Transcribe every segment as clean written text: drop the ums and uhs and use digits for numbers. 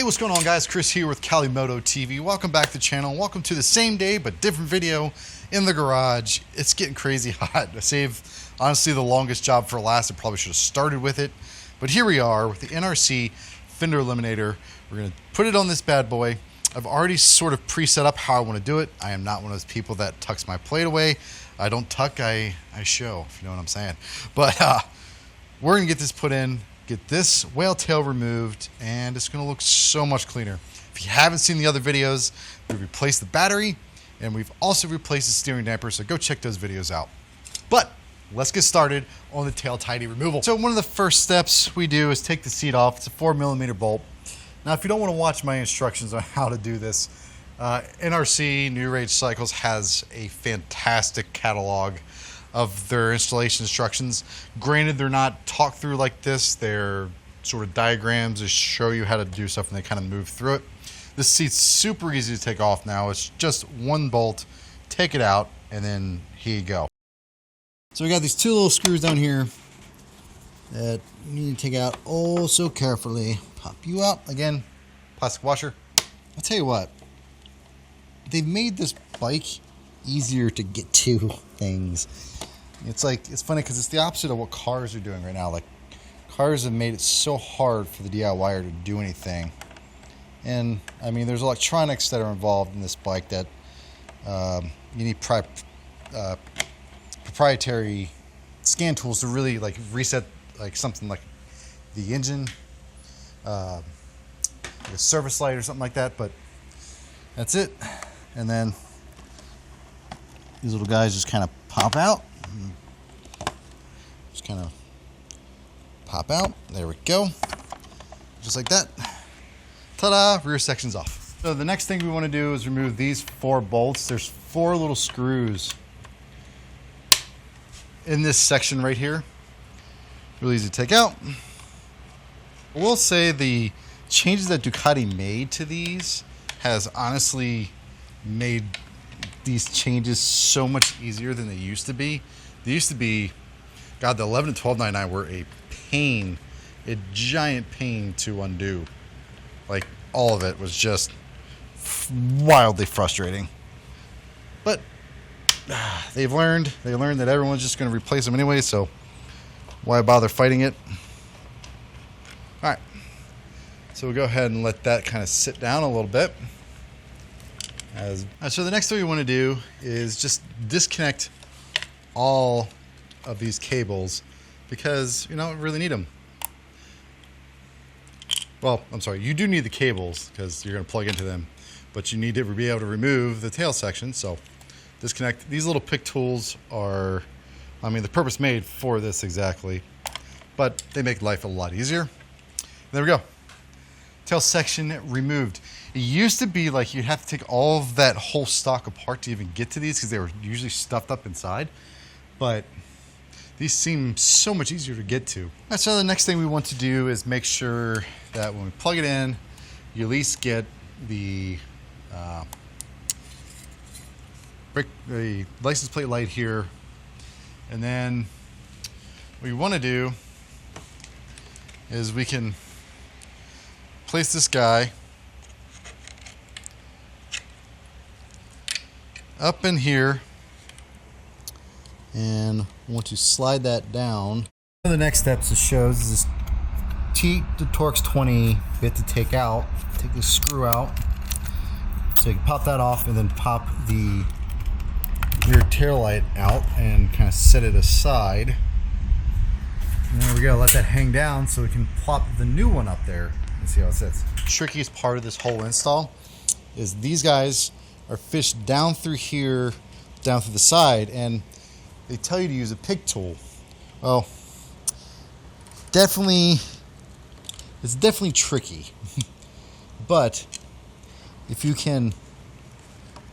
Hey, what's going on, guys? Chris here with Cali Moto TV. Welcome back to the channel. Welcome to the same day but different video in the garage. It's getting crazy hot. I saved, honestly, the longest job for last. I probably should have started with it. But here we are with the NRC fender eliminator. We're going to put it on this bad boy. I've already sort of pre-set up how I want to do it. I am not one of those people that tucks my plate away. I don't tuck, I show, if you know what I'm saying. But we're going to get this put in, get this whale tail removed, and it's going to look so much cleaner. If you haven't seen the other videos, we've replaced the battery, and we've also replaced the steering damper, so go check those videos out. But let's get started on the tail tidy removal. So one of the first steps we do is take the seat off. It's a 4mm bolt. Now, if you don't want to watch my instructions on how to do this, NRC, New Rage Cycles, has a fantastic catalog of their installation instructions. Granted, they're not talked through like this. They're sort of diagrams that show you how to do stuff, and they kind of move through it. This seat's super easy to take off now. It's just one bolt, take it out, and then here you go. So we got these two little screws down here that you need to take out oh so carefully. Pop you out. Again, plastic washer. I'll tell you what, they've made this bike easier to get to things. It's funny because it's the opposite of what cars are doing right now. Like, cars have made it so hard for the DIYer to do anything. And I mean, there's electronics that are involved in this bike that you need proprietary scan tools to really like reset like something like the engine, like a service light or something like that. But that's it. And then these little guys just kind of pop out. Just kind of pop out. There we go. Just like that. Ta-da! Rear section's off. So the next thing we want to do is remove these 4 bolts. There's 4 little screws in this section right here. Really easy to take out. I will say the changes that Ducati made to these has honestly made these changes so much easier than they used to be. They used to be, God, the 11 and 1299 were a pain, a giant pain to undo. Like, all of it was just wildly frustrating. But they learned that everyone's just going to replace them anyway, so why bother fighting it? All right, so we'll go ahead and let that kind of sit down a little bit. So the next thing we want to do is just disconnect all of these cables because you don't really need them. Well, I'm sorry, you do need the cables because you're going to plug into them, but you need to be able to remove the tail section. So disconnect. These little pick tools are, I mean, the purpose made for this exactly, but they make life a lot easier. There we go. Tail section removed. It used to be like you'd have to take all of that whole stock apart to even get to these because they were usually stuffed up inside, but these seem so much easier to get to. Right, so the next thing we want to do is make sure that when we plug it in, you at least get the license plate light here. And then what we want to do is we can place this guy up in here and want to slide that down. One of the next steps it shows is this T to Torx 20 bit to take out. Take this screw out. So you can pop that off and then pop the rear tail light out and kind of set it aside. And there we go, let that hang down so we can plop the new one up there and see how it sits. The trickiest part of this whole install is these guys are fished down through here, down through the side, and they tell you to use a pig tool. Well, it's definitely tricky. But if you can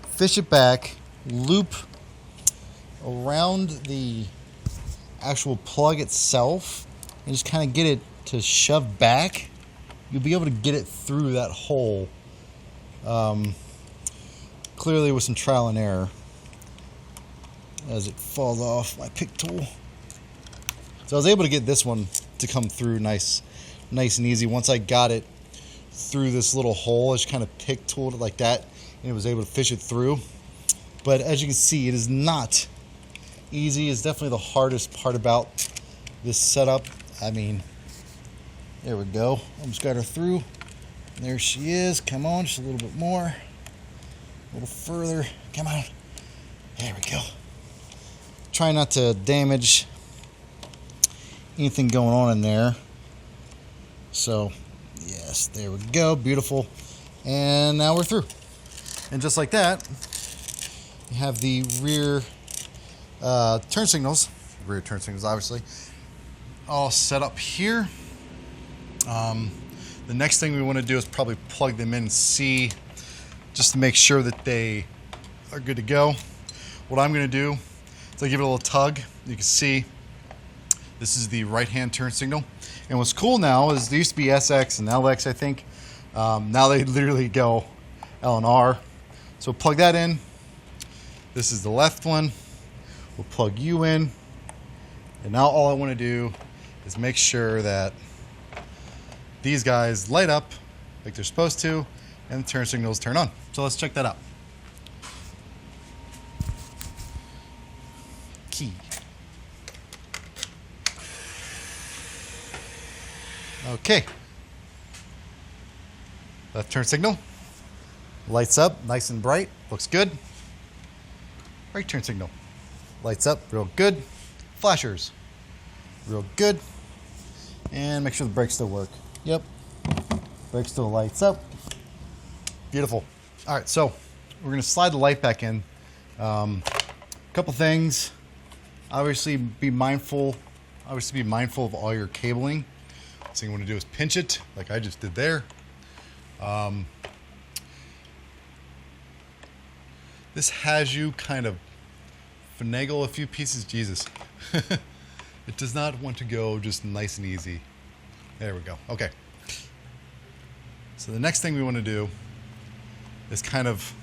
fish it back, loop around the actual plug itself, and just kind of get it to shove back, you'll be able to get it through that hole. Clearly with some trial and error as it falls off my pick tool. So I was able to get this one to come through nice and easy once I got it through this little hole. I just kind of pick tooled it like that, and it was able to fish it through. But as you can see, it is not easy. It's definitely the hardest part about this setup. I mean, there we go. Almost got her through. There she is. Come on, just a little bit more. A little further. Come on. There we go. Try not to damage anything going on in there. So, yes, there we go. Beautiful. And now we're through. And just like that, you have the rear turn signals, obviously, all set up here. The next thing we want to do is probably plug them in and see, just to make sure that they are good to go. What I'm going to do is I give it a little tug. You can see this is the right-hand turn signal. And what's cool now is they used to be SX and LX, I think. Now they literally go L and R. So plug that in. This is the left one. We'll plug you in. And now all I want to do is make sure that these guys light up like they're supposed to, and the turn signals turn on. So let's check that out. Key. Okay. Left turn signal. Lights up, nice and bright. Looks good. Right turn signal. Lights up, real good. Flashers. Real good. And make sure the brakes still work. Yep. Brake still lights up. Beautiful. All right, so we're going to slide the light back in. Couple things. Obviously, be mindful of all your cabling. So you want to do is pinch it, like I just did there. This has you kind of finagle a few pieces. Jesus. It does not want to go just nice and easy. There we go. Okay. So the next thing we want to do is kind of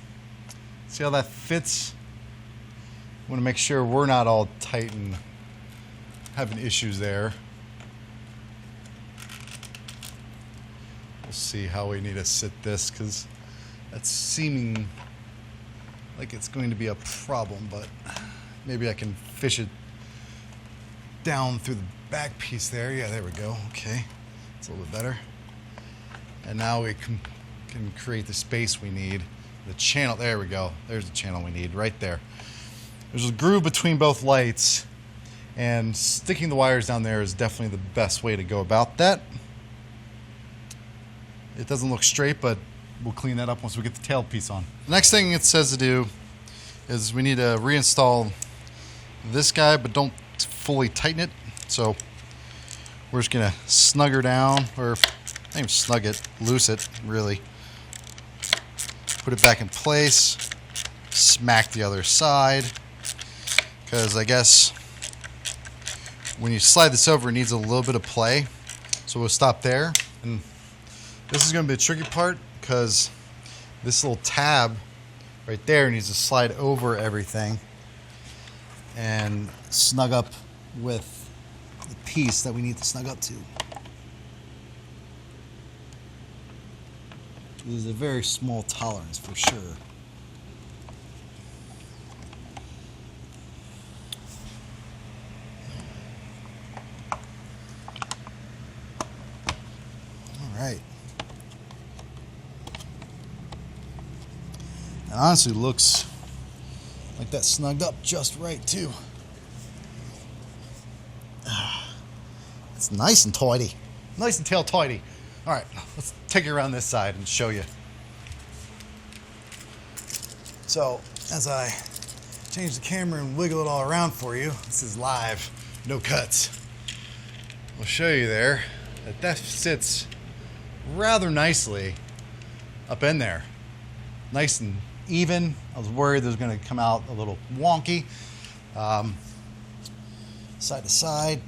see how that fits. We want to make sure we're not all tight and having issues there. We'll see how we need to sit this, because that's seeming like it's going to be a problem, but maybe I can fish it down through the back piece there. Yeah, there we go. Okay. It's a little bit better. And now we can create the space we need. The channel, there we go. There's the channel we need right there. There's a groove between both lights, and sticking the wires down there is definitely the best way to go about that. It doesn't look straight, but we'll clean that up once we get the tail piece on. The next thing it says to do is we need to reinstall this guy, but don't fully tighten it. So we're just gonna snug her down, or not even snug it, loose it, really. Put it back in place, smack the other side, because I guess when you slide this over, it needs a little bit of play. So we'll stop there. And this is gonna be the tricky part, because this little tab right there needs to slide over everything and snug up with the piece that we need to snug up to. This is a very small tolerance for sure. All right. And honestly, looks like that snugged up just right too. It's nice and tidy. Nice and tail tidy. All right, let's take it around this side and show you. So, as I change the camera and wiggle it all around for you, this is live, no cuts. We'll show you there that sits rather nicely up in there. Nice and even. I was worried it was going to come out a little wonky. Side to side,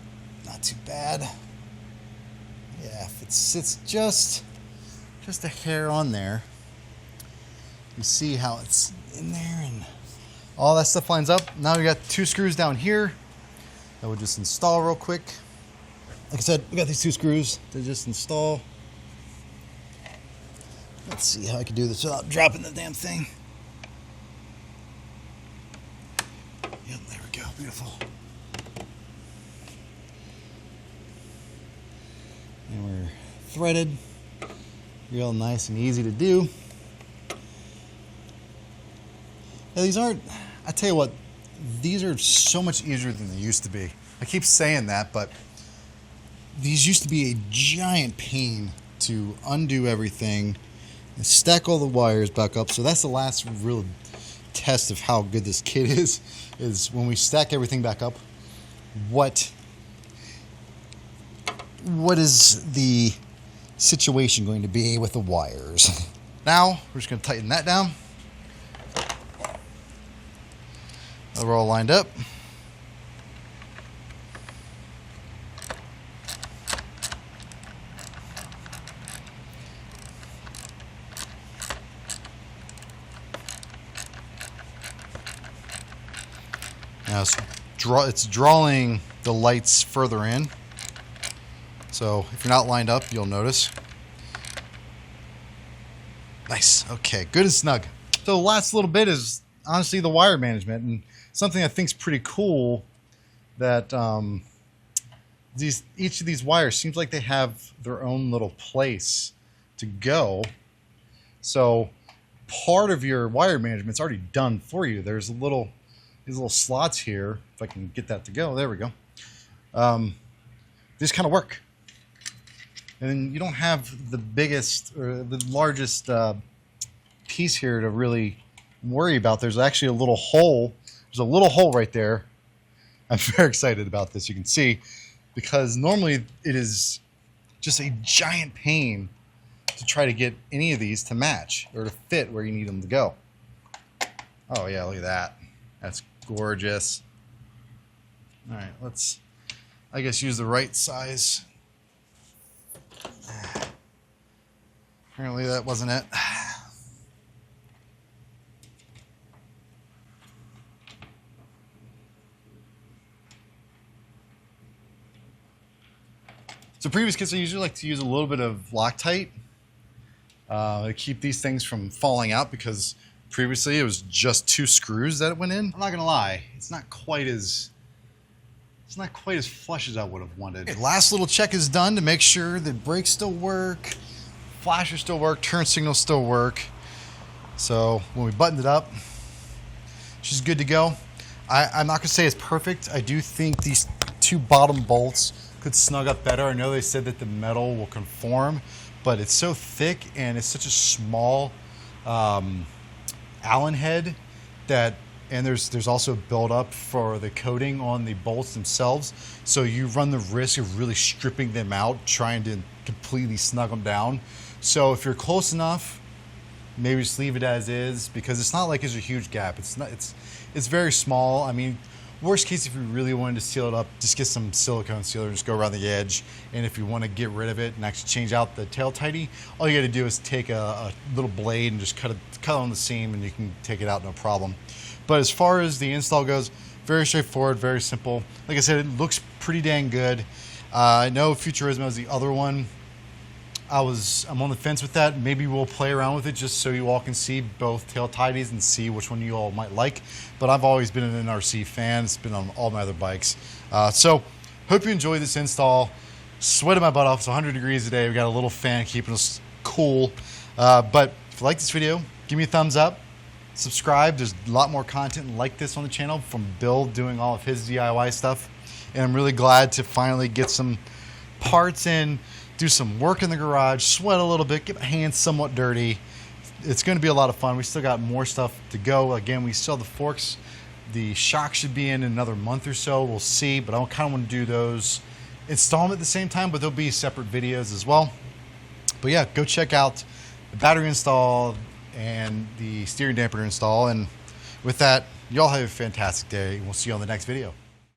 not too bad. Yeah, if it sits just a hair on there, you see how it's in there and all that stuff lines up. Now we got 2 screws down here that we'll just install real quick. Like I said, we got these 2 screws to just install. Let's see how I can do this without dropping the damn thing. Yep, there we go. Beautiful. And we're threaded. Real nice and easy to do. Now, these aren't, I tell you what, these are so much easier than they used to be. I keep saying that, but these used to be a giant pain to undo everything and stack all the wires back up. So that's the last real test of how good this kit is when we stack everything back up, what is the situation going to be with the wires. Now, we're just going to tighten that down. We're all lined up. Now it's drawing the lights further in. So if you're not lined up, you'll notice. Nice. Okay, good and snug. So the last little bit is honestly the wire management, and something I think is pretty cool that each of these wires seems like they have their own little place to go. So part of your wire management's already done for you. There's these little slots here. If I can get that to go, there we go. These kind of work. And then you don't have the biggest or the largest piece here to really worry about. There's actually a little hole. There's a little hole right there. I'm very excited about this, you can see, because normally it is just a giant pain to try to get any of these to match or to fit where you need them to go. Oh yeah, look at that. That's gorgeous. All right, let's, I guess, use the right size. Apparently that wasn't it. So previous kits, I usually like to use a little bit of Loctite to keep these things from falling out, because previously it was just 2 screws that went in. I'm not gonna lie, it's not quite as flush as I would have wanted. Okay, last little check is done to make sure the brakes still work, flashers still work, turn signals still work. So when we buttoned it up, she's good to go. I'm not gonna say it's perfect. I do think these 2 bottom bolts could snug up better. I know they said that the metal will conform, but it's so thick and it's such a small Allen head that, and there's also buildup for the coating on the bolts themselves, so you run the risk of really stripping them out, trying to completely snug them down. So if you're close enough, maybe just leave it as is, because it's not like there's a huge gap. It's very small. I mean, worst case, if you really wanted to seal it up, just get some silicone sealer and just go around the edge. And if you want to get rid of it and actually change out the tail tighty, all you got to do is take a little blade and just cut on the seam, and you can take it out no problem. But as far as the install goes, very straightforward, very simple. Like I said, it looks pretty dang good. I know Futurismo is the other one. I'm on the fence with that. Maybe we'll play around with it just so you all can see both tail tidies and see which one you all might like. But I've always been an NRC fan. It's been on all my other bikes. So hope you enjoy this install. Sweating my butt off. It's 100 degrees today. We got a little fan keeping us cool. But if you like this video, give me a thumbs up. Subscribe. There's a lot more content like this on the channel from Bill doing all of his DIY stuff. And I'm really glad to finally get some parts in, do some work in the garage, sweat a little bit, get my hands somewhat dirty. It's going to be a lot of fun. We still got more stuff to go. Again, we still have the forks. The shock should be in another month or so. We'll see, but I kind of want to do those, install them at the same time, but there'll be separate videos as well. But yeah, go check out the battery install and the steering dampener install. And with that, y'all have a fantastic day. We'll see you on the next video.